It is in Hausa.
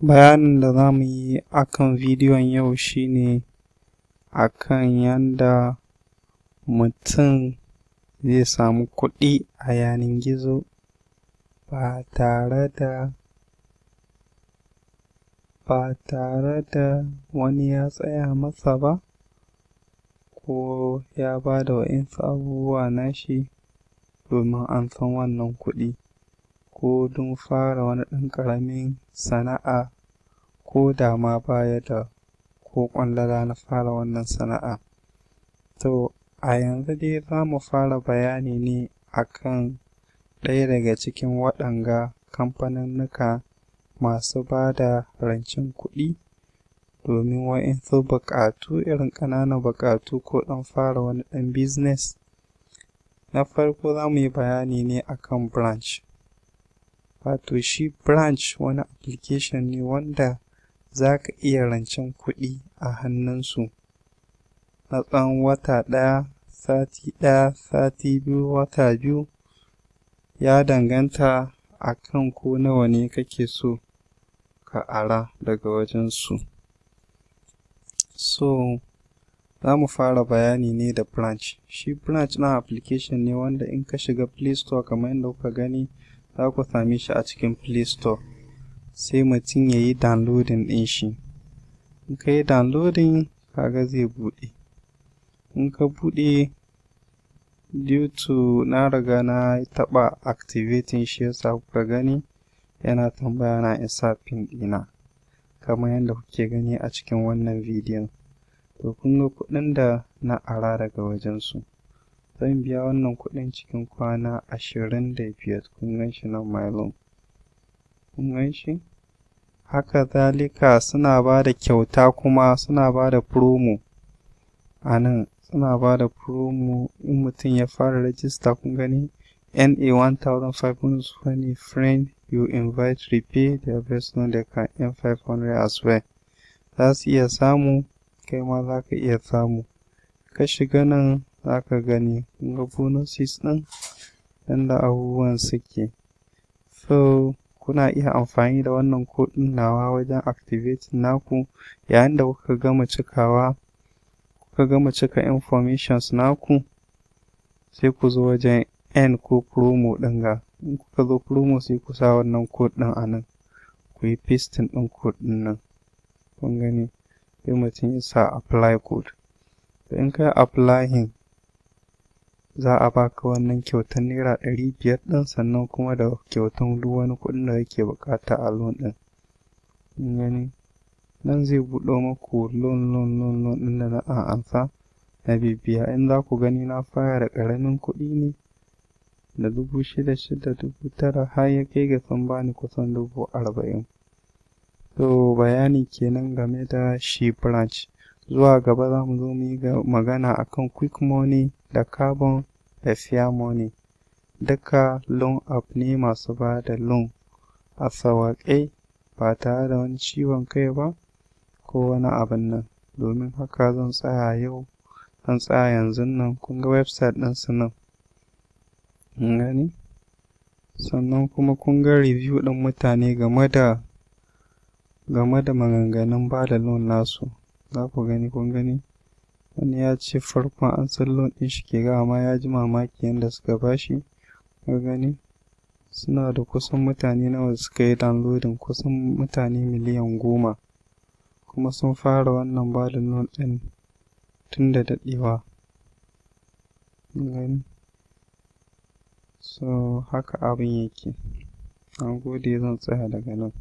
Bayanin da za mu yi akan bidiyon yau shine akan yanda mutum zai samu kuɗi a yanar gizo ba tare da wani ya tsaya masa ba ko ya ba da wa'insu abubuwa nashi domin an san wannan kuɗi, ko don fara wani ɗan ƙaramin sana'a ko da ma baya da ko ƙwandala na fara wannan sana'a. To a yanzu dai za mu fara bayani ne akan ɗaya daga cikin waɗanga kamfaninnika masu ba da rancen kuɗi domin wa'insu buƙatu, irin ƙananan buƙatu ko ɗan fara wani ɗan business. Na farko za mu yi bayani ne akan branch. Wato shi branch wani application ne wanda za ka iya rancen kuɗi a hannunsu na tsawon wata ɗaya, sati biyu, wata biyu, ya danganta akan ko nawa ne kake so ka ara daga wajensu. So za mu fara bayani ne da branch. Shi branch na application ne wanda in ka shiga Play Store kamar yadda kuka gani za ku same shi a cikin Play Store. Sai mutum ya yi downloading ɗin shi. In ka yi downloading kaga zai buɗe. In ka buɗe, due to na riga na taɓa activating shi yasa kuka gani yana tambaya na in sa pin ɗina kamar yadda kuke gani a cikin wannan bidiyon. To kun ga kuɗin da na ara daga wajensu. Zan biya wannan kuɗin cikin kwana 25. Kun gan shi nan my loan. Kun gan shi? Haka zalika suna ba da kyauta kuma suna ba da promo a nan. Suna ba da promo in mutum ya fara rajista. Kun gani NA 1520 friend you invite repay their best loan, they can earn 500 as well. Za su iya samu, kai ma za ka iya samu. Ka shiga nan za ka gani kun ga bonuses ɗin yanda abubuwan suke. So kuna iya amfani da wannan code ɗin nawa wajen activating naku yayin da kuka gama cika informations naku, sai ku zo wajen N ko promo ɗin ga. In kuka zo promo sai ku sa wannan code ɗin a nan. Ku yi pasting ɗin code ɗin nan. Kun gani? Sai mutum ya sa apply code. Da in ka yi applying za a baka wannan kyautan naira 500 ɗin sannan kuma da kyautan duk wani kuɗin da kake buƙata a loan ɗin. Kun gani? Nan zai buɗo maku loan ɗin da na ansa na bibiya. In za ku gani na fara da ƙaramin kuɗi ne da 6,600, 9,000 har ya kai ga sun bani kusan 40,000. So bayani kenan game da shi branch. Zuwa gaba za mu zo mu yi magana akan quick money da carbon da fair money. Duka loan app ne masu ba da loan a sauwaƙe ba tare da wani ciwon kai ba ko wani abin nan. Domin haka zan tsaya yanzu nan. Kun ga website ɗinsu nan. Kun gani? Sannan kuma kun ga review ɗin mutane game da maganganun ba da loan nasu. Za ku gani, kun gani? Wani ya ce farkon an san loan ɗin shi ke ga amma ya ji mamaki yadda suka bashi. Kun gani? Suna da kusan mutane nawa suka yi downloading, kusan mutane miliyan 10. Kuma sun fara wannan ba da loan ɗin tun da daɗewa. Kun gani? So haka abin yake. Na gode, zan tsaya daga nan.